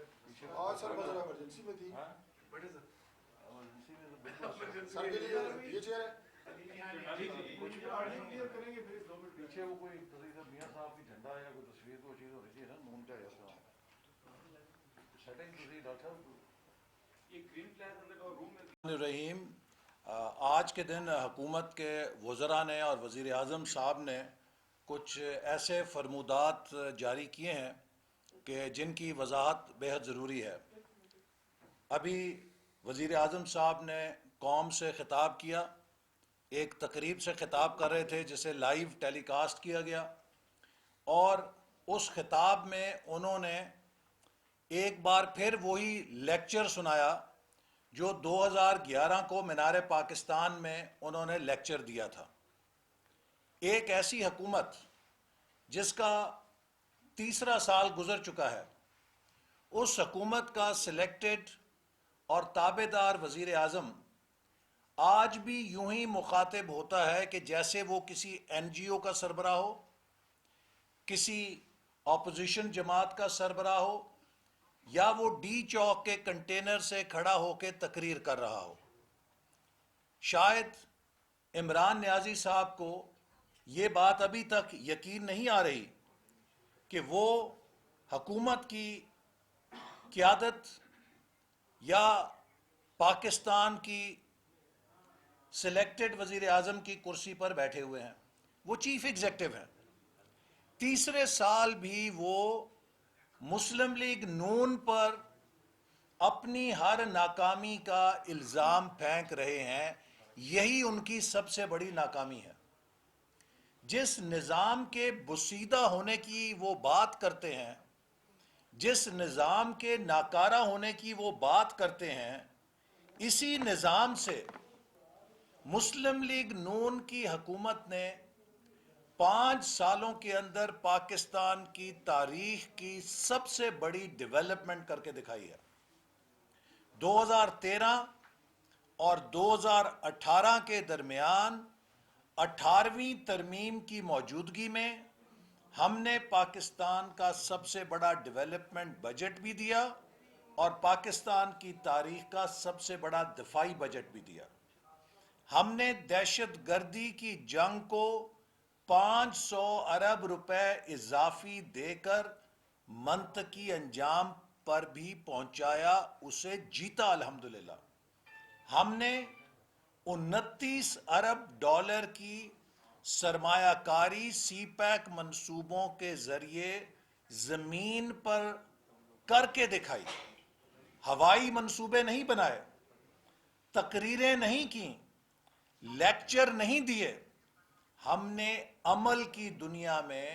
آج سر بس ایمرجنسی میں تھی سر کے لیے یہ چیئر ہے پیچھے وہ کوئی میاں صاحب کی جھنڈا یا کوئی تصویر کو چیز ہو رہی تھی نا نون کا ایسا سیٹنگ ڈاکٹر رحیم آج کے دن حکومت کے وزراء نے اور وزیر اعظم صاحب نے کچھ ایسے فرمودات جاری کیے ہیں کہ جن کی وضاحت بیحد ضروری ہے۔ ابھی وزیر اعظم صاحب نے قوم سے خطاب کیا، ایک تقریب سے خطاب کر رہے تھے جسے لائیو ٹیلی کاسٹ کیا گیا، اور اس خطاب میں انہوں نے ایک بار پھر وہی لیکچر سنایا جو 2011 کو مینار پاکستان میں انہوں نے لیکچر دیا تھا۔ ایک ایسی حکومت جس کا تیسرا سال گزر چکا ہے، اس حکومت کا سلیکٹڈ اور تابع دار وزیر اعظم آج بھی یوں ہی مخاطب ہوتا ہے کہ جیسے وہ کسی این جی او کا سربراہ ہو، کسی اپوزیشن جماعت کا سربراہ ہو، یا وہ ڈی چوک کے کنٹینر سے کھڑا ہو کے تقریر کر رہا ہو۔ شاید عمران نیازی صاحب کو یہ بات ابھی تک یقین نہیں آ رہی کہ وہ حکومت کی قیادت یا پاکستان کی سلیکٹڈ وزیر اعظم کی کرسی پر بیٹھے ہوئے ہیں، وہ چیف ایگزیکٹو ہیں۔ تیسرے سال بھی وہ مسلم لیگ نون پر اپنی ہر ناکامی کا الزام پھینک رہے ہیں۔ یہی ان کی سب سے بڑی ناکامی ہے۔ جس نظام کے بسیدہ ہونے کی وہ بات کرتے ہیں، جس نظام کے ناکارہ ہونے کی وہ بات کرتے ہیں، اسی نظام سے مسلم لیگ نون کی حکومت نے 5 سالوں کے اندر پاکستان کی تاریخ کی سب سے بڑی ڈیولپمنٹ کر کے دکھائی ہے۔ 2013 اور 2018 کے درمیان 18ویں ترمیم کی موجودگی میں ہم نے پاکستان کا سب سے بڑا ڈیولپمنٹ بجٹ بھی دیا اور پاکستان کی تاریخ کا سب سے بڑا دفاعی بجٹ بھی دیا۔ ہم نے دہشت گردی کی جنگ کو 500 ارب روپے اضافی دے کر منطقی انجام پر بھی پہنچایا، اسے جیتا الحمدللہ۔ ہم نے 29 ارب ڈالر کی سرمایہ کاری سی پیک منصوبوں کے ذریعے زمین پر کر کے دکھائی۔ ہوائی منصوبے نہیں بنائے، تقریریں نہیں کیں، لیکچر نہیں دیے، ہم نے عمل کی دنیا میں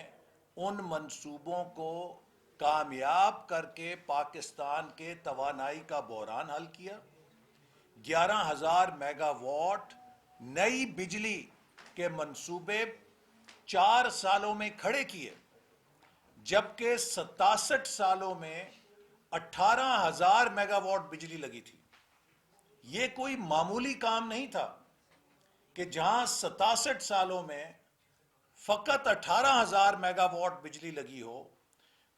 ان منصوبوں کو کامیاب کر کے پاکستان کے توانائی کا بحران حل کیا۔ 11,000 میگا واٹ نئی بجلی کے منصوبے 4 سالوں میں کھڑے کیے، جبکہ 67 سالوں میں 18,000 میگا واٹ بجلی لگی تھی۔ یہ کوئی معمولی کام نہیں تھا کہ جہاں 67 سالوں میں فقط 18,000 میگا واٹ بجلی لگی ہو،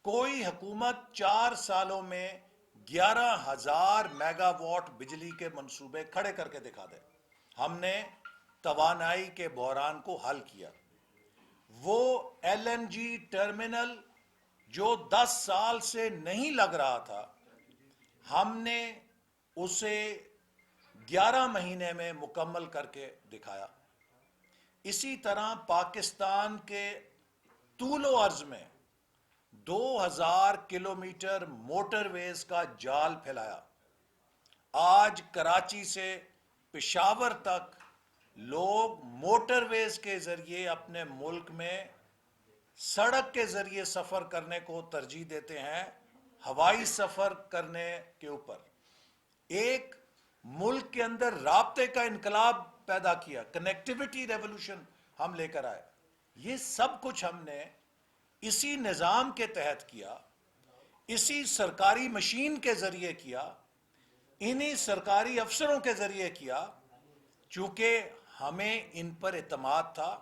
کوئی حکومت 4 سالوں میں 11,000 میگا واٹ بجلی کے منصوبے کھڑے کر کے دکھا دے۔ ہم نے توانائی کے بحران کو حل کیا۔ وہ ایل این جی ٹرمینل جو 10 سال سے نہیں لگ رہا تھا، ہم نے اسے 11 مہینے میں مکمل کر کے دکھایا۔ اسی طرح پاکستان کے طول و عرض میں 2,000 کلومیٹر موٹر ویز کا جال پھیلایا۔ آج کراچی سے پشاور تک لوگ موٹر ویز کے ذریعے اپنے ملک میں سڑک کے ذریعے سفر کرنے کو ترجیح دیتے ہیں ہوائی سفر کرنے کے اوپر۔ ایک ملک کے اندر رابطے کا انقلاب پیدا کیا، کنیکٹیوٹی ریولوشن ہم لے کر آئے۔ یہ سب کچھ ہم نے اسی نظام کے تحت کیا، اسی سرکاری مشین کے ذریعے کیا، انہی سرکاری افسروں کے ذریعے کیا، چونکہ ہمیں ان پر اعتماد تھا،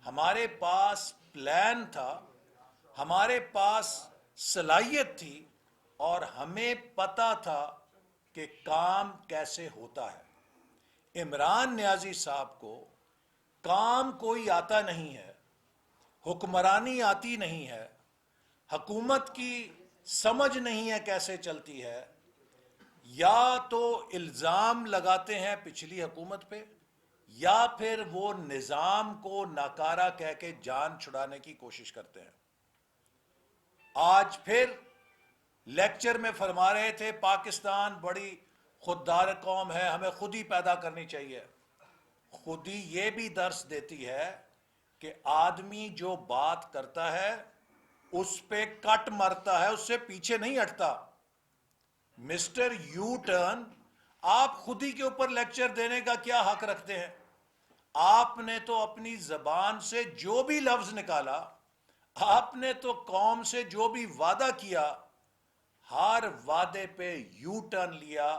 ہمارے پاس پلان تھا، ہمارے پاس صلاحیت تھی، اور ہمیں پتا تھا کہ کام کیسے ہوتا ہے۔ عمران نیازی صاحب کو کام کوئی آتا نہیں ہے، حکمرانی آتی نہیں ہے، حکومت کی سمجھ نہیں ہے کیسے چلتی ہے، یا تو الزام لگاتے ہیں پچھلی حکومت پہ، یا پھر وہ نظام کو ناکارہ کہہ کے جان چھڑانے کی کوشش کرتے ہیں۔ آج پھر لیکچر میں فرما رہے تھے پاکستان بڑی خوددار قوم ہے، ہمیں خود ہی پیدا کرنی چاہیے۔ خودی یہ بھی درس دیتی ہے کہ آدمی جو بات کرتا ہے اس پہ کٹ مرتا ہے، اس سے پیچھے نہیں ہٹتا۔ مسٹر یو ٹرن، آپ خودی کے اوپر لیکچر دینے کا کیا حق رکھتے ہیں؟ آپ نے تو اپنی زبان سے جو بھی لفظ نکالا، آپ نے تو قوم سے جو بھی وعدہ کیا، ہر وعدے پہ یو ٹرن لیا۔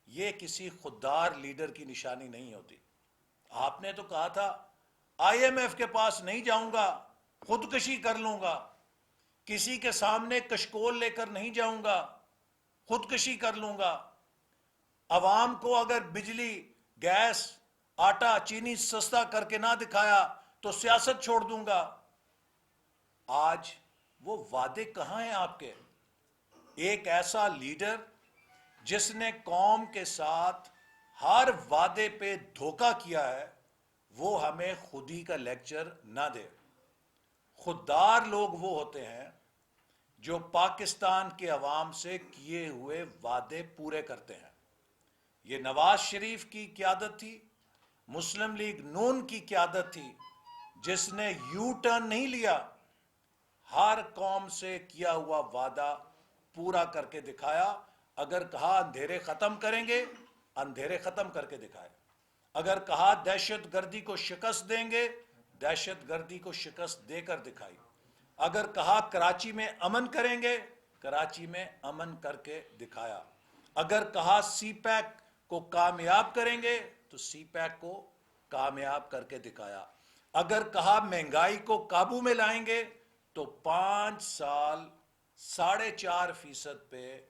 یہ کسی خوددار لیڈر کی نشانی نہیں ہوتی۔ آپ نے تو کہا تھا آئی ایم ایف کے پاس نہیں جاؤں گا، خودکشی کر لوں گا، کسی کے سامنے کشکول لے کر نہیں جاؤں گا، خودکشی کر لوں گا، عوام کو اگر بجلی، گیس، آٹا، چینی سستا کر کے نہ دکھایا تو سیاست چھوڑ دوں گا۔ آج وہ وعدے کہاں ہیں آپ کے؟ ایک ایسا لیڈر جس نے قوم کے ساتھ ہر وعدے پہ دھوکہ کیا ہے، وہ ہمیں خودی کا لیکچر نہ دے۔ خوددار لوگ وہ ہوتے ہیں جو پاکستان کے عوام سے کیے ہوئے وعدے پورے کرتے ہیں۔ یہ نواز شریف کی قیادت تھی، مسلم لیگ نون کی قیادت تھی، جس نے یو ٹرن نہیں لیا، ہر قوم سے کیا ہوا وعدہ پورا کر کے دکھایا۔ اگر کہا اندھیرے ختم کریں گے، اندھیرے ختم کر کے دکھائے۔ اگر کہا دہشت گردی کو شکست دیں گے، دہشت گردی کو شکست دے کر دکھائی۔ اگر کہا کراچی میں امن کریں گے، کراچی میں امن کر کے دکھایا۔ اگر کہا سی پیک کو کامیاب کریں گے تو سی پیک کو کامیاب کر کے دکھایا۔ اگر کہا مہنگائی کو قابو میں لائیں گے تو 5 سال 4.5% پہ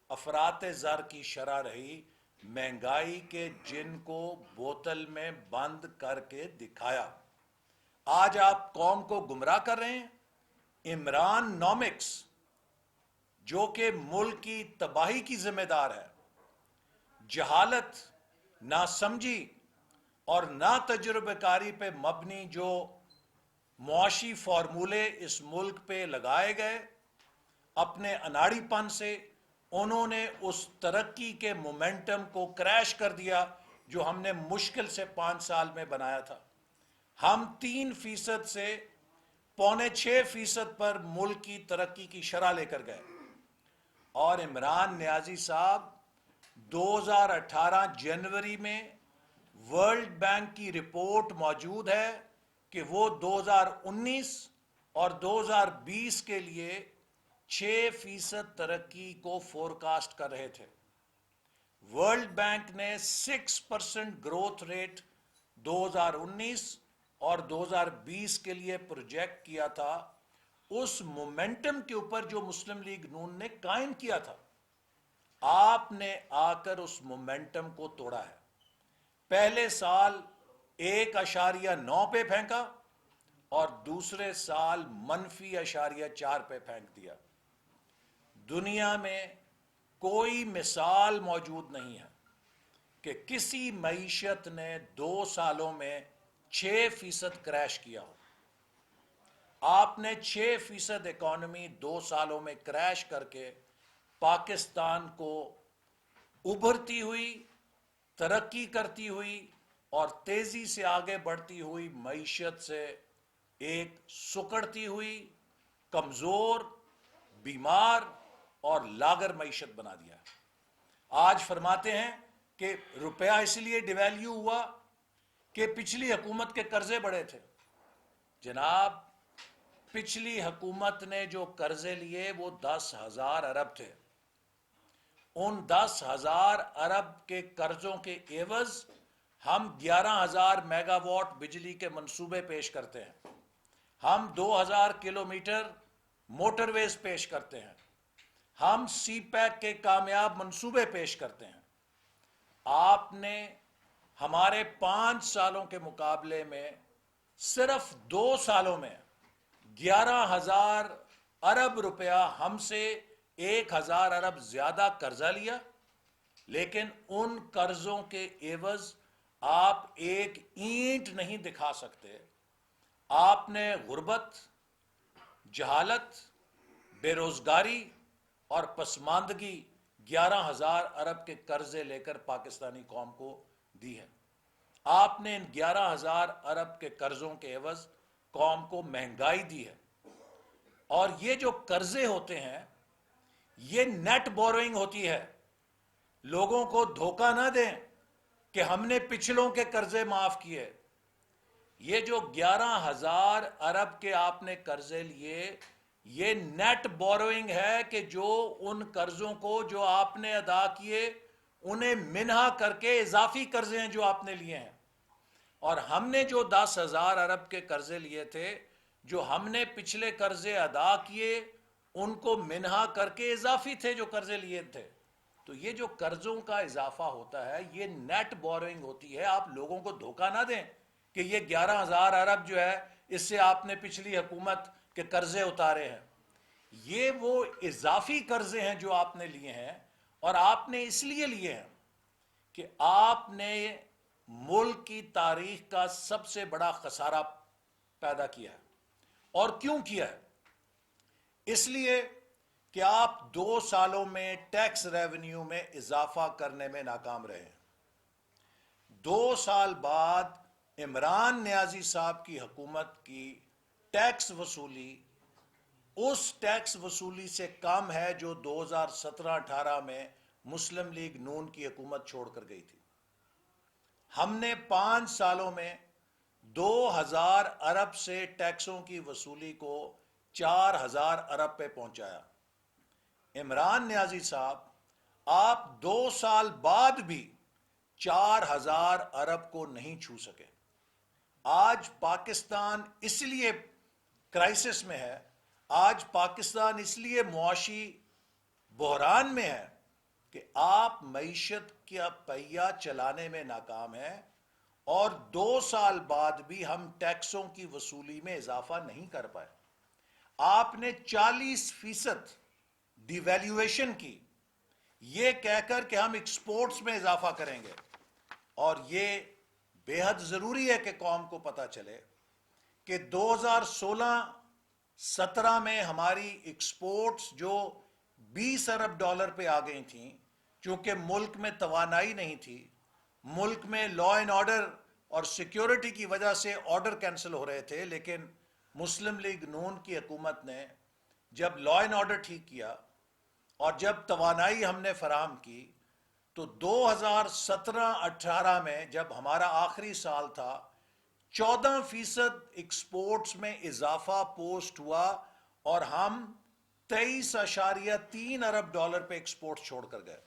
افراط زر کی شرح رہی، مہنگائی کے جن کو بوتل میں بند کر کے دکھایا۔ آج آپ قوم کو گمراہ کر رہے ہیں۔ عمران نومکس جو کہ ملک کی تباہی کی ذمہ دار ہے، جہالت، ناسمجھی اور نا تجربہ کاری پہ مبنی جو معاشی فارمولے اس ملک پہ لگائے گئے، اپنے اناڑی پن سے انہوں نے اس ترقی کے مومنٹم کو کریش کر دیا جو ہم نے مشکل سے 5 سال میں بنایا تھا۔ ہم 3% سے 5.25% پر ملک کی ترقی کی شرح لے کر گئے، اور عمران نیازی صاحب 2018 جنوری میں ورلڈ بینک کی رپورٹ موجود ہے کہ وہ 2019 اور 2020 کے لیے 6% ترقی کو فورکاسٹ کر رہے تھے۔ ورلڈ بینک نے 6% گروتھ ریٹ 2019 اور 2020 کے لیے پروجیکٹ کیا تھا۔ اس مومنٹم کے اوپر جو مسلم لیگ نون نے قائم کیا تھا، آپ نے آ کر اس مومنٹم کو توڑا ہے۔ پہلے سال 1.9 پہ پھینکا اور دوسرے سال -0.4 پہ پھینک دیا۔ دنیا میں کوئی مثال موجود نہیں ہے کہ کسی معیشت نے 2 سالوں میں 6% کریش کیا ہو۔ آپ نے 6% اکانومی 2 سالوں میں کریش کر کے پاکستان کو ابھرتی ہوئی، ترقی کرتی ہوئی اور تیزی سے آگے بڑھتی ہوئی معیشت سے ایک سکڑتی ہوئی، کمزور، بیمار اور لاغر معیشت بنا دیا۔ آج فرماتے ہیں کہ روپیہ اس لیے ڈیویلیو ہوا کہ پچھلی حکومت کے قرضے بڑے تھے۔ جناب، پچھلی حکومت نے جو قرضے لیے وہ 10,000 ارب تھے۔ ان 10,000 ارب کے قرضوں کے عوض ہم 11,000 میگا واٹ بجلی کے منصوبے پیش کرتے ہیں، ہم 2,000 کلومیٹر موٹر ویز پیش کرتے ہیں، ہم سی پیک کے کامیاب منصوبے پیش کرتے ہیں. آپ نے ہمارے 5 سالوں کے مقابلے میں صرف 2 سالوں میں 11,000 ارب روپیہ ہم سے 1,000 ارب زیادہ قرضہ لیا، لیکن ان قرضوں کے عوض آپ ایک اینٹ نہیں دکھا سکتے. آپ نے غربت، جہالت، بے روزگاری اور پسماندگی 11,000 ارب کے قرضے لے کر پاکستانی قوم کو دی ہے. آپ نے ان 11,000 ارب کے قرضوں کے عوض قوم کو مہنگائی دی ہے. اور یہ جو قرضے ہوتے ہیں یہ نیٹ بوروئنگ ہوتی ہے. لوگوں کو دھوکہ نہ دیں کہ ہم نے پچھلوں کے قرضے معاف کیے. یہ جو 11,000 ارب کے آپ نے قرضے لیے یہ نیٹ بوروئنگ ہے کہ جو ان قرضوں کو جو آپ نے ادا کیے انہیں منہا کر کے اضافی قرضے ہیں جو آپ نے لیے ہیں. اور ہم نے جو 10,000 ارب کے قرضے لیے تھے، جو ہم نے پچھلے قرضے ادا کیے ان کو منہا کر کے اضافی تھے جو قرضے لیے تھے. تو یہ جو قرضوں کا اضافہ ہوتا ہے یہ نیٹ بوروئنگ ہوتی ہے. آپ لوگوں کو دھوکہ نہ دیں کہ یہ 11,000 ارب جو ہے اس سے آپ نے پچھلی حکومت کے قرضے اتارے ہیں. یہ وہ اضافی قرضے ہیں جو آپ نے لیے ہیں، اور آپ نے اس لیے لیے ہیں کہ آپ نے ملک کی تاریخ کا سب سے بڑا خسارہ پیدا کیا ہے. اور کیوں کیا ہے؟ اس لیے کہ آپ 2 سالوں میں ٹیکس ریونیو میں اضافہ کرنے میں ناکام رہے ہیں. 2 سال بعد عمران نیازی صاحب کی حکومت کی ٹیکس وصولی اس ٹیکس وصولی سے کم ہے جو 2017-18 میں مسلم لیگ نون کی حکومت چھوڑ کر گئی تھی. ہم نے 5 سالوں میں 2,000 ارب سے ٹیکسوں کی وصولی کو 4,000 ارب پہ پہنچایا. عمران نیازی صاحب آپ 2 سال بعد بھی 4,000 ارب کو نہیں چھو سکے. آج پاکستان اس لیے کرائسس میں ہے، آج پاکستان اس لیے معاشی بحران میں ہے کہ آپ معیشت کا پہیہ چلانے میں ناکام ہیں، اور 2 سال بعد بھی ہم ٹیکسوں کی وصولی میں اضافہ نہیں کر پائے. آپ نے 40% ڈی ویلیویشن کی، یہ کہہ کر کہ ہم ایکسپورٹس میں اضافہ کریں گے. اور یہ بے حد ضروری ہے کہ قوم کو پتہ چلے کہ 2016-17 میں ہماری ایکسپورٹس جو 20 ارب ڈالر پہ آ گئی تھیں، چونکہ ملک میں توانائی نہیں تھی، ملک میں لا اینڈ آرڈر اور سیکیورٹی کی وجہ سے آرڈر کینسل ہو رہے تھے. لیکن مسلم لیگ نون کی حکومت نے جب لا اینڈ آرڈر ٹھیک کیا اور جب توانائی ہم نے فراہم کی تو 2017-18 میں جب ہمارا آخری سال تھا 14% ایکسپورٹس میں اضافہ پوسٹ ہوا، اور ہم 23.3 ارب ڈالر پہ ایکسپورٹ چھوڑ کر گئے.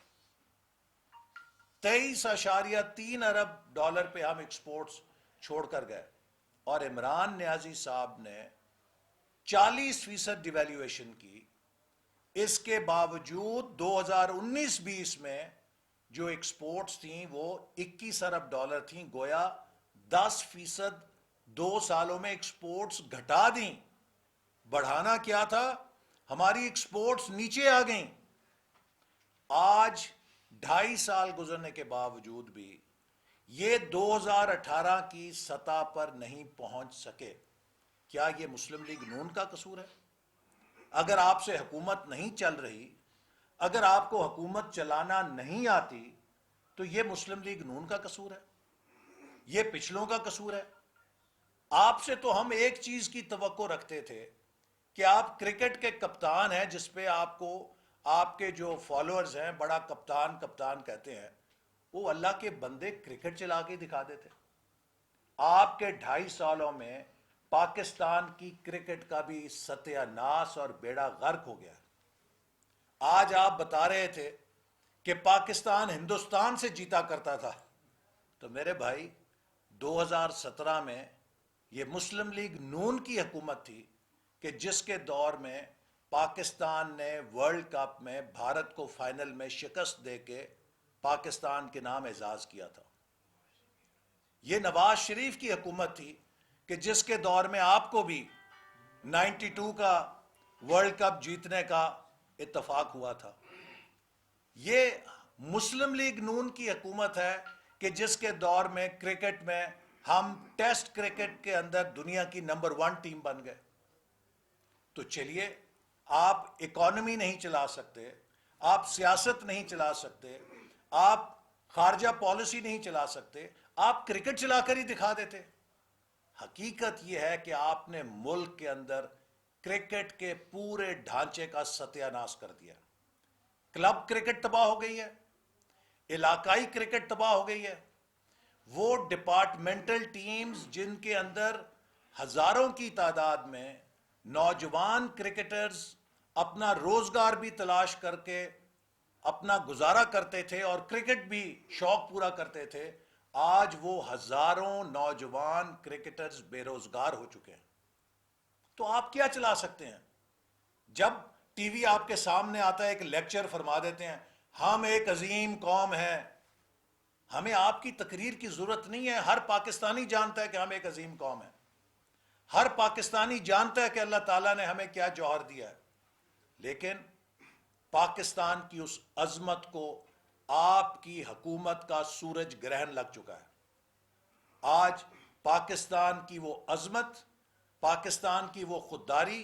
23.3 ارب ڈالر پہ ہم ایکسپورٹس چھوڑ کر گئے. اور عمران نیازی صاحب نے 40% ڈیویلیویشن کی. اس کے باوجود 2019-20 میں جو ایکسپورٹس تھیں وہ 21 ارب ڈالر تھیں. گویا 10% 2 سالوں میں ایکسپورٹس گھٹا دیں. بڑھانا کیا تھا؟ ہماری ایکسپورٹس نیچے آ گئیں. آج 2.5 سال گزرنے کے باوجود بھی یہ 2018 کی سطح پر نہیں پہنچ سکے. کیا یہ مسلم لیگ نون کا قصور ہے؟ اگر آپ سے حکومت نہیں چل رہی، اگر آپ کو حکومت چلانا نہیں آتی تو یہ مسلم لیگ نون کا قصور ہے، یہ پچھلوں کا قصور ہے. آپ سے تو ہم ایک چیز کی توقع رکھتے تھے کہ آپ کرکٹ کے کپتان ہیں، جس پہ آپ کو آپ کے جو فالوورز ہیں بڑا کپتان کپتان کہتے ہیں. وہ اللہ کے بندے کرکٹ چلا کے دکھا دیتے. آپ کے 2.5 سالوں میں پاکستان کی کرکٹ کا بھی ستیہ ناس اور بیڑا غرق ہو گیا. آج آپ بتا رہے تھے کہ پاکستان ہندوستان سے جیتا کرتا تھا. تو میرے بھائی 2017 میں یہ مسلم لیگ نون کی حکومت تھی کہ جس کے دور میں پاکستان نے ورلڈ کپ میں بھارت کو فائنل میں شکست دے کے پاکستان کے نام اعزاز کیا تھا. یہ نواز شریف کی حکومت تھی کہ جس کے دور میں آپ کو بھی 92 کا ورلڈ کپ جیتنے کا اتفاق ہوا تھا. یہ مسلم لیگ نون کی حکومت ہے کہ جس کے دور میں کرکٹ میں ہم ٹیسٹ کرکٹ کے اندر دنیا کی نمبر 1 ٹیم بن گئے. تو چلیے، آپ اکانومی نہیں چلا سکتے، آپ سیاست نہیں چلا سکتے، آپ خارجہ پالیسی نہیں چلا سکتے، آپ کرکٹ چلا کر ہی دکھا دیتے. حقیقت یہ ہے کہ آپ نے ملک کے اندر کرکٹ کے پورے ڈھانچے کا ستیہ ناش کر دیا. کلب کرکٹ تباہ ہو گئی ہے، علاقائی کرکٹ تباہ ہو گئی ہے. وہ ڈپارٹمنٹل ٹیمز جن کے اندر ہزاروں کی تعداد میں نوجوان کرکٹرز اپنا روزگار بھی تلاش کر کے اپنا گزارا کرتے تھے اور کرکٹ بھی شوق پورا کرتے تھے، آج وہ ہزاروں نوجوان کرکٹرز بے روزگار ہو چکے ہیں. تو آپ کیا چلا سکتے ہیں؟ جب ٹی وی آپ کے سامنے آتا ہے، ایک لیکچر فرما دیتے ہیں ہم ایک عظیم قوم ہیں. ہمیں آپ کی تقریر کی ضرورت نہیں ہے. ہر پاکستانی جانتا ہے کہ ہم ایک عظیم قوم ہیں. ہر پاکستانی جانتا ہے کہ اللہ تعالیٰ نے ہمیں کیا جوہر دیا ہے. لیکن پاکستان کی اس عظمت کو آپ کی حکومت کا سورج گرہن لگ چکا ہے. آج پاکستان کی وہ عظمت، پاکستان کی وہ خودداری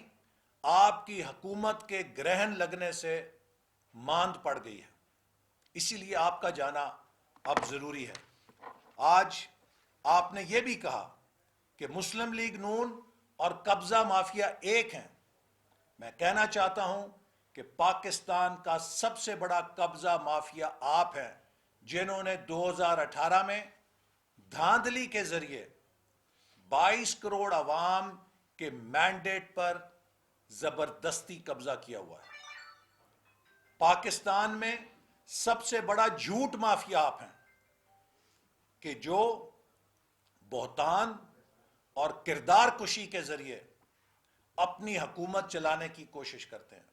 آپ کی حکومت کے گرہن لگنے سے ماند پڑ گئی ہے. اسی لیے آپ کا جانا اب ضروری ہے. آج آپ نے یہ بھی کہا کہ مسلم لیگ نون اور قبضہ مافیا ایک ہیں. میں کہنا چاہتا ہوں کہ پاکستان کا سب سے بڑا قبضہ مافیا آپ ہیں، جنہوں نے 2018 میں دھاندلی کے ذریعے 22 کروڑ عوام کے مینڈیٹ پر زبردستی قبضہ کیا ہوا ہے. پاکستان میں سب سے بڑا جھوٹ مافیا آپ ہیں کہ جو بہتان اور کردار کشی کے ذریعے اپنی حکومت چلانے کی کوشش کرتے ہیں.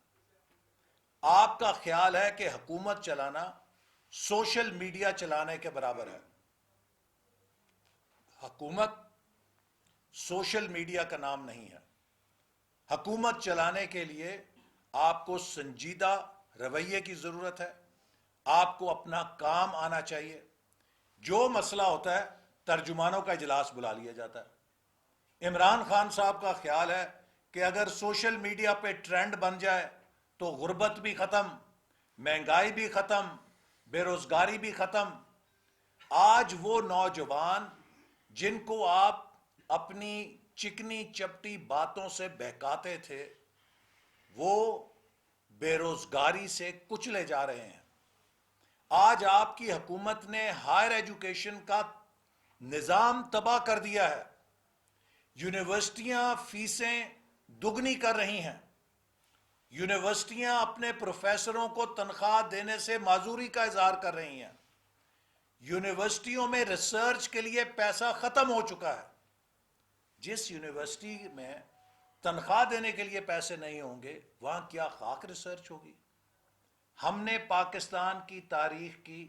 آپ کا خیال ہے کہ حکومت چلانا سوشل میڈیا چلانے کے برابر ہے. حکومت سوشل میڈیا کا نام نہیں ہے. حکومت چلانے کے لیے آپ کو سنجیدہ رویے کی ضرورت ہے. آپ کو اپنا کام آنا چاہیے. جو مسئلہ ہوتا ہے ترجمانوں کا اجلاس بلا لیا جاتا ہے. عمران خان صاحب کا خیال ہے کہ اگر سوشل میڈیا پہ ٹرینڈ بن جائے تو غربت بھی ختم، مہنگائی بھی ختم، بے روزگاری بھی ختم. آج وہ نوجوان جن کو آپ اپنی چکنی چپٹی باتوں سے بہکاتے تھے، وہ بے روزگاری سے کچلے جا رہے ہیں. آج آپ کی حکومت نے ہائر ایجوکیشن کا نظام تباہ کر دیا ہے. یونیورسٹیاں فیسیں دگنی کر رہی ہیں. یونیورسٹیاں اپنے پروفیسروں کو تنخواہ دینے سے معذوری کا اظہار کر رہی ہیں. یونیورسٹیوں میں ریسرچ کے لیے پیسہ ختم ہو چکا ہے. جس یونیورسٹی میں تنخواہ دینے کے لیے پیسے نہیں ہوں گے، وہاں کیا خاک ریسرچ ہوگی؟ ہم نے پاکستان کی تاریخ کی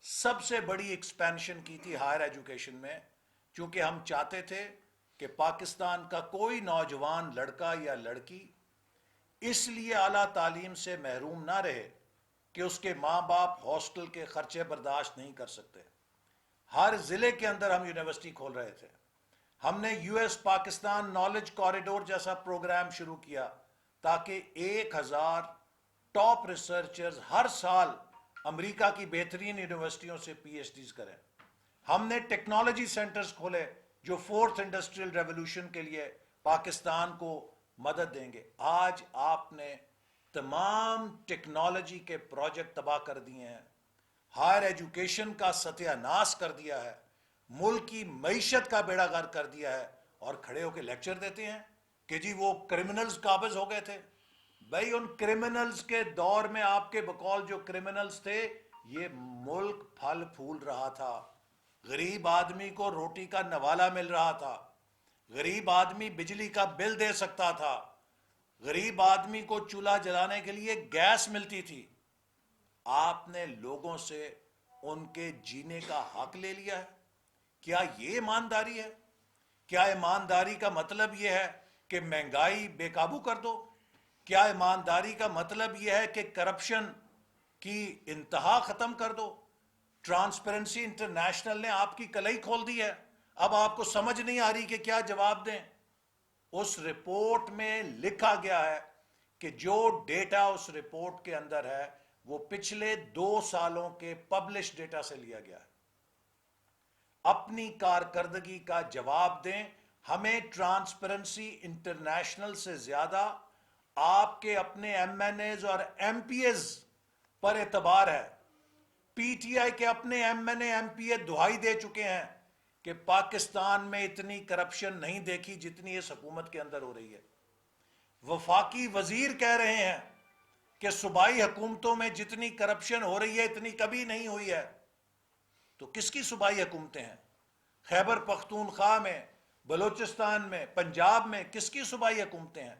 سب سے بڑی ایکسپینشن کی تھی ہائر ایجوکیشن میں، چونکہ ہم چاہتے تھے کہ پاکستان کا کوئی نوجوان لڑکا یا لڑکی اس لیے اعلیٰ تعلیم سے محروم نہ رہے کہ اس کے ماں باپ ہاسٹل کے خرچے برداشت نہیں کر سکتے. ہر ضلع کے اندر ہم یونیورسٹی کھول رہے تھے. ہم نے U S Pakistan knowledge corridor جیسا پروگرام شروع کیا تاکہ 1000 ٹاپ ریسرچرز ہر سال امریکہ کی بہترین یونیورسٹیوں سے پی ایچ ڈیز کریں. ہم نے ٹیکنالوجی سینٹرز کھولے جو 4th انڈسٹریل ریولوشن کے لیے پاکستان کو مدد دیں گے. آج آپ نے تمام ٹیکنالوجی کے پروجیکٹ تباہ کر دیے ہیں، ہائر ایجوکیشن کا ستیہ ناش کر دیا ہے، ملک کی معیشت کا بیڑا غرق کر دیا ہے، اور کھڑے ہو کے لیکچر دیتے ہیں کہ جی وہ کرمنلز قابض ہو گئے تھے. بھائی ان کرمنلز کے دور میں آپ کے بقول جو کرمنلز تھے، یہ ملک پھل پھول رہا تھا. غریب آدمی کو روٹی کا نوالا مل رہا تھا، غریب آدمی بجلی کا بل دے سکتا تھا. غریب آدمی کو چولہا جلانے کے لیے گیس ملتی تھی، آپ نے لوگوں سے ان کے جینے کا حق لے لیا ہے۔ کیا یہ ایمانداری ہے؟ کیا ایمانداری کا مطلب یہ ہے کہ مہنگائی بے قابو کر دو؟ کیا ایمانداری کا مطلب یہ ہے کہ کرپشن کی انتہا ختم کر دو؟ ٹرانسپیرنسی انٹرنیشنل نے آپ کی کلائی کھول دی ہے، اب آپ کو سمجھ نہیں آ رہی کہ کیا جواب دیں۔ اس رپورٹ میں لکھا گیا ہے کہ جو ڈیٹا اس رپورٹ کے اندر ہے وہ پچھلے 2 سالوں کے پبلش ڈیٹا سے لیا گیا ہے۔ اپنی کارکردگی کا جواب دیں۔ ہمیں ٹرانسپیرنسی انٹرنیشنل سے زیادہ آپ کے اپنے ایم این ایز اور ایم پی ایز پر اعتبار ہے۔ پی ٹی آئی کے اپنے M N A M P A دہائی دے چکے ہیں کہ پاکستان میں اتنی کرپشن نہیں دیکھی جتنی اس حکومت کے اندر ہو رہی ہے۔ وفاقی وزیر کہہ رہے ہیں کہ صوبائی حکومتوں میں جتنی کرپشن ہو رہی ہے اتنی کبھی نہیں ہوئی ہے۔ تو کس کی صوبائی حکومتیں ہیں؟ خیبر پختونخوا میں، بلوچستان میں، پنجاب میں کس کی صوبائی حکومتیں ہیں؟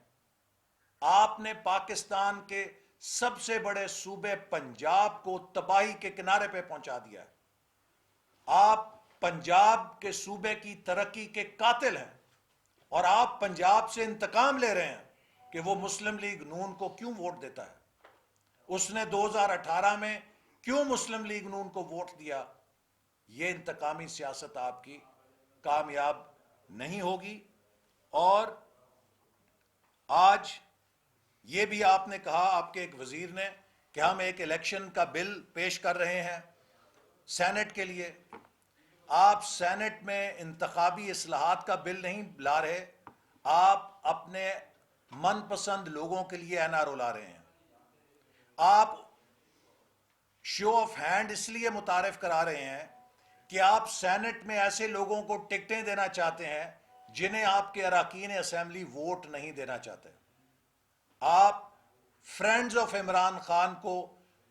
آپ نے پاکستان کے سب سے بڑے صوبے پنجاب کو تباہی کے کنارے پہ پہنچا دیا ہے۔ آپ پنجاب کے صوبے کی ترقی کے قاتل ہیں، اور آپ پنجاب سے انتقام لے رہے ہیں کہ وہ مسلم لیگ نون کو کیوں ووٹ دیتا ہے۔ اس نے 2018 میں کیوں مسلم لیگ نون کو ووٹ دیا؟ یہ انتقامی سیاست آپ کی کامیاب نہیں ہوگی۔ اور آج یہ بھی آپ نے کہا، آپ کے ایک وزیر نے، کہ ہم ایک الیکشن کا بل پیش کر رہے ہیں سینٹ کے لیے۔ آپ سینٹ میں انتخابی اصلاحات کا بل نہیں لا رہے، آپ اپنے من پسند لوگوں کے لیے این آر او لا رہے ہیں۔ آپ شو آف ہینڈ اس لیے متعارف کرا رہے ہیں کہ آپ سینٹ میں ایسے لوگوں کو ٹکٹیں دینا چاہتے ہیں جنہیں آپ کے اراکین اسمبلی ووٹ نہیں دینا چاہتے۔ آپ فرینڈز آف عمران خان کو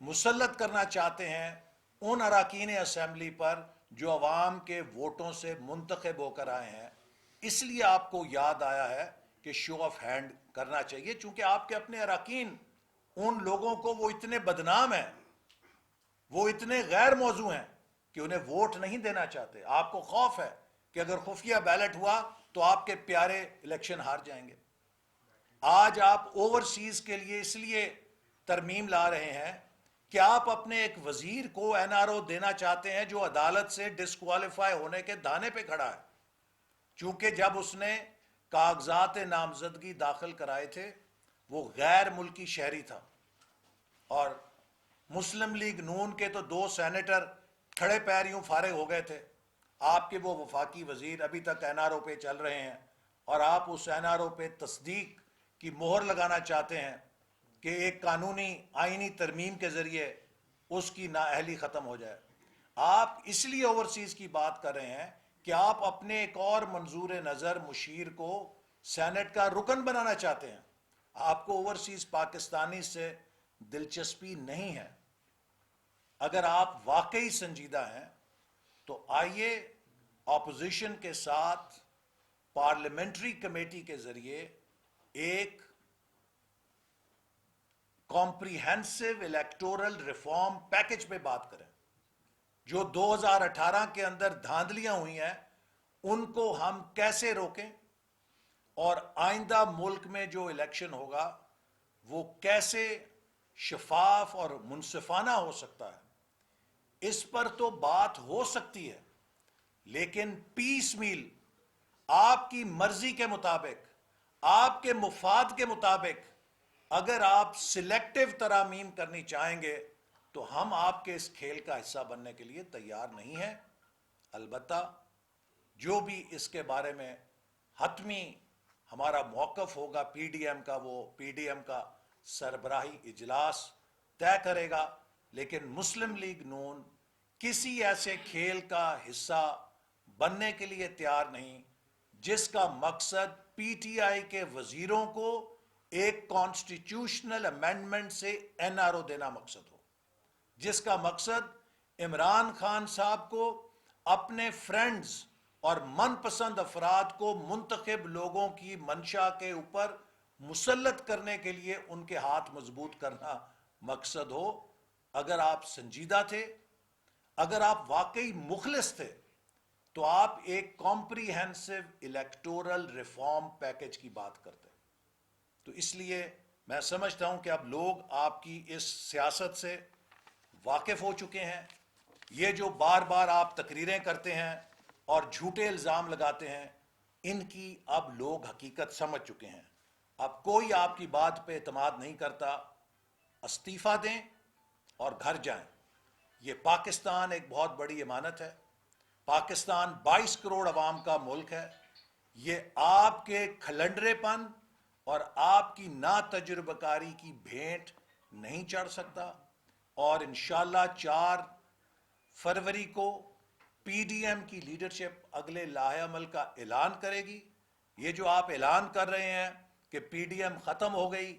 مسلط کرنا چاہتے ہیں ان اراکین اسمبلی پر جو عوام کے ووٹوں سے منتخب ہو کر آئے ہیں۔ اس لیے آپ کو یاد آیا ہے کہ شو آف ہینڈ کرنا چاہیے، چونکہ آپ کے اپنے اراکین ان لوگوں کو وہ اتنے بدنام ہیں، وہ اتنے غیر موضوع ہیں کہ انہیں ووٹ نہیں دینا چاہتے۔ آپ کو خوف ہے کہ اگر خفیہ بیلٹ ہوا تو آپ کے پیارے الیکشن ہار جائیں گے۔ آج آپ اوورسیز کے لیے اس لیے ترمیم لا رہے ہیں کہ آپ اپنے ایک وزیر کو این آر او دینا چاہتے ہیں جو عدالت سے ڈسکوالیفائی ہونے کے دھانے پہ کھڑا ہے، چونکہ جب اس نے کاغذات نامزدگی داخل کرائے تھے وہ غیر ملکی شہری تھا، اور مسلم لیگ نون کے تو 2 سینیٹر کھڑے پیر یوں فارغ ہو گئے تھے۔ آپ کے وہ وفاقی وزیر ابھی تک این آر او پہ چل رہے ہیں، اور آپ اس این آر او پہ تصدیق کی مہر لگانا چاہتے ہیں کہ ایک قانونی آئینی ترمیم کے ذریعے اس کی نااہلی ختم ہو جائے۔ آپ اس لیے اوورسیز کی بات کر رہے ہیں کہ آپ اپنے ایک اور منظور نظر مشیر کو سینٹ کا رکن بنانا چاہتے ہیں۔ آپ کو اوورسیز پاکستانی سے دلچسپی نہیں ہے۔ اگر آپ واقعی سنجیدہ ہیں تو آئیے اپوزیشن کے ساتھ پارلیمنٹری کمیٹی کے ذریعے ایک کمپریہنسو الیکٹورل ریفارم پیکج پہ بات کریں۔ جو 2018 کے اندر دھاندلیاں ہوئی ہیں ان کو ہم کیسے روکیں، اور آئندہ ملک میں جو الیکشن ہوگا وہ کیسے شفاف اور منصفانہ ہو سکتا ہے۔ اس پر تو بات ہو سکتی ہے، لیکن پیس میل، آپ کی مرضی کے مطابق، آپ کے مفاد کے مطابق اگر آپ سلیکٹیو ترامیم کرنی چاہیں گے تو ہم آپ کے اس کھیل کا حصہ بننے کے لیے تیار نہیں ہیں۔ البتہ جو بھی اس کے بارے میں حتمی ہمارا موقف ہوگا پی ڈی ایم کا، وہ پی ڈی ایم کا سربراہی اجلاس طے کرے گا، لیکن مسلم لیگ نون کسی ایسے کھیل کا حصہ بننے کے لیے تیار نہیں جس کا مقصد پی ٹی آئی کے وزیروں کو ایک کانسٹیٹیوشنل امینڈمنٹ سے این آر او دینا مقصد ہو، جس کا مقصد عمران خان صاحب کو اپنے فرینڈز اور من پسند افراد کو منتخب لوگوں کی منشا کے اوپر مسلط کرنے کے لیے ان کے ہاتھ مضبوط کرنا مقصد ہو. اگر آپ سنجیدہ تھے، اگر آپ واقعی مخلص تھے، تو آپ ایک کمپریہنسو الیکٹورل ریفارم پیکج کی بات کرتے. تو اس لیے میں سمجھتا ہوں کہ اب لوگ آپ کی اس سیاست سے واقف ہو چکے ہیں. یہ جو بار بار آپ تقریریں کرتے ہیں اور جھوٹے الزام لگاتے ہیں، ان کی اب لوگ حقیقت سمجھ چکے ہیں. اب کوئی آپ کی بات پہ اعتماد نہیں کرتا. استعفیٰ دیں اور گھر جائیں. یہ پاکستان ایک بہت بڑی امانت ہے. پاکستان 22 کروڑ عوام کا ملک ہے. یہ آپ کے کھلنڈرے پن اور آپ کی نا تجربہ کاری کی بھینٹ نہیں چڑھ سکتا. اور انشاءاللہ 4 فروری کو پی ڈی ایم کی لیڈرشپ اگلے لاہے عمل کا اعلان کرے گی. یہ جو آپ اعلان کر رہے ہیں کہ پی ڈی ایم ختم ہو گئی،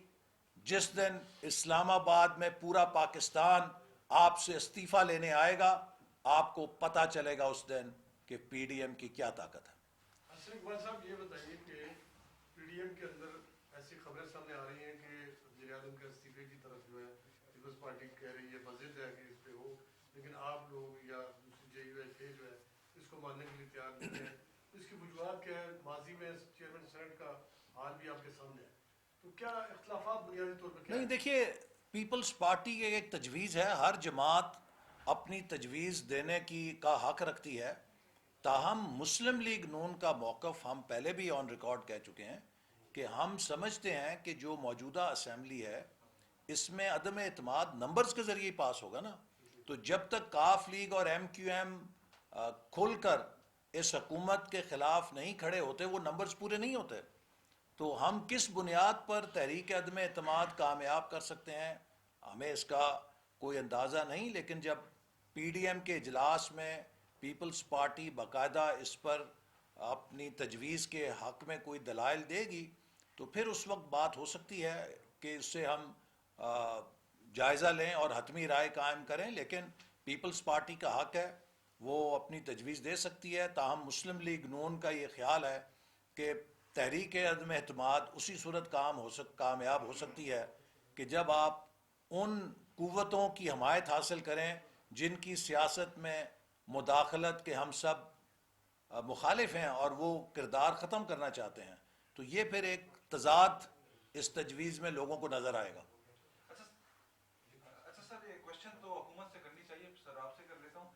جس دن اسلام آباد میں پورا پاکستان آپ سے استعفیٰ لینے آئے گا، آپ کو پتہ چلے گا اس دن کہ پی ڈی ایم کی کیا طاقت ہے. حسن اقبال صاحب یہ بتائیے کہ پی ڈی ایم کے اندر ایسی خبریں سامنے آ رہی ہیں کہ وزیر اعظم کے استعفے کی طرف جو ہے پیپلز پارٹی کہہ رہی ہے بضد ہے کہ اس پہ ہو، لیکن آپ لوگ یا دوسری جے یو ایچ اے جو ہے اس کو ماننے کے لیے تیار نہیں ہے. اس کی وجوہات کیا ہے؟ ماضی میں چیئرمین سینٹ کا حال بھی آپ کے سامنے ہے. تو کیا اختلافات بنیادی طور پر کیا نہیں، ہے؟ دیکھیے، پیپلز پارٹی ایک تجویز ہے. ہر جماعت اپنی تجویز دینے کا حق رکھتی ہے. تاہم مسلم لیگ نون کا موقف ہم پہلے بھی آن ریکارڈ کہہ چکے ہیں کہ ہم سمجھتے ہیں کہ جو موجودہ اسمبلی ہے اس میں عدم اعتماد نمبرز کے ذریعے پاس ہوگا نا. تو جب تک کاف لیگ اور ایم کیو ایم کھل کر اس حکومت کے خلاف نہیں کھڑے ہوتے، وہ نمبرز پورے نہیں ہوتے. تو ہم کس بنیاد پر تحریک عدم اعتماد کامیاب کر سکتے ہیں ہمیں اس کا کوئی اندازہ نہیں. لیکن جب پی ڈی ایم کے اجلاس میں پیپلز پارٹی باقاعدہ اس پر اپنی تجویز کے حق میں کوئی دلائل دے گی تو پھر اس وقت بات ہو سکتی ہے کہ اس سے ہم جائزہ لیں اور حتمی رائے قائم کریں. لیکن پیپلز پارٹی کا حق ہے، وہ اپنی تجویز دے سکتی ہے. تاہم مسلم لیگ نون کا یہ خیال ہے کہ تحریک عدم اعتماد اسی صورت کامیاب ہو سکتی ہے کہ جب آپ ان قوتوں کی حمایت حاصل کریں جن کی سیاست میں مداخلت کے ہم سب مخالف ہیں اور وہ کردار ختم کرنا چاہتے ہیں. تو یہ پھر ایک تضاد اس تجویز میں لوگوں کو نظر آئے گا. اچھا سر، یہ کوشچن تو حکومت سے کرنی چاہیے، سر آپ سے کر لیتا ہوں.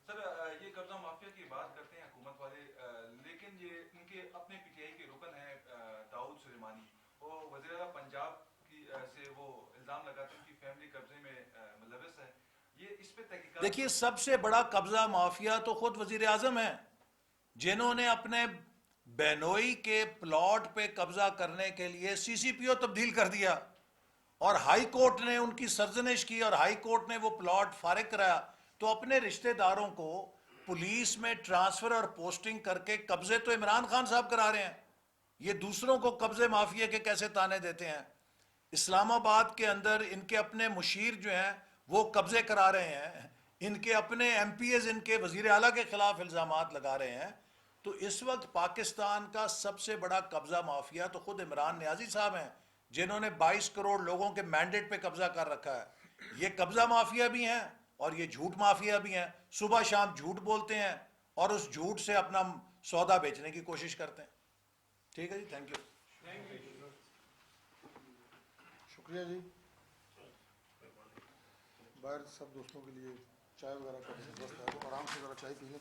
سر یہ قبضہ مافیا کی بات کرتے ہیں حکومت والے، لیکن یہ ان کے اپنے پی ٹی آئی کے رکن ہیں داؤد سلیمانی، وہ وزیر اعلیٰ پنجاب سے وہ الزام لگاتے ہیں کہ فیملی قبضے میں ملوث ہے. یہ اس پہ تحقیقات. دیکھیے، سب سے بڑا قبضہ مافیا تو خود وزیر اعظم ہیں، جنہوں نے اپنے بہنوئی کے پلاٹ پہ قبضہ کرنے کے لیے سی سی پی او تبدیل کر دیا اور ہائی کورٹ نے ان کی سرزنش کی اور ہائی کورٹ نے وہ پلاٹ فارغ کرایا. تو اپنے رشتہ داروں کو پولیس میں ٹرانسفر اور پوسٹنگ کر کے قبضے تو عمران خان صاحب کرا رہے ہیں. یہ دوسروں کو قبضے مافیا کے کیسے تانے دیتے ہیں؟ اسلام آباد کے اندر ان کے اپنے مشیر جو ہیں وہ قبضے کرا رہے ہیں، ان کے اپنے ایم پی ایز ان کے وزیر اعلیٰ کے خلاف الزامات لگا رہے ہیں. تو اس وقت پاکستان کا سب سے بڑا قبضہ مافیا تو خود عمران نیازی صاحب ہیں، جنہوں نے 22 کروڑ لوگوں کے مینڈیٹ پہ قبضہ کر رکھا ہے. یہ قبضہ مافیا بھی ہیں اور یہ جھوٹ مافیا بھی ہیں. صبح شام جھوٹ بولتے ہیں اور اس جھوٹ سے اپنا سودا بیچنے کی کوشش کرتے ہیں. ٹھیک ہے جی، تھینک یو. شکریہ جی. باہر سب دوستوں کے لیے چائے وغیرہ کا بندوبست ہے، تو آرام سے ذرا چائے پی لیں.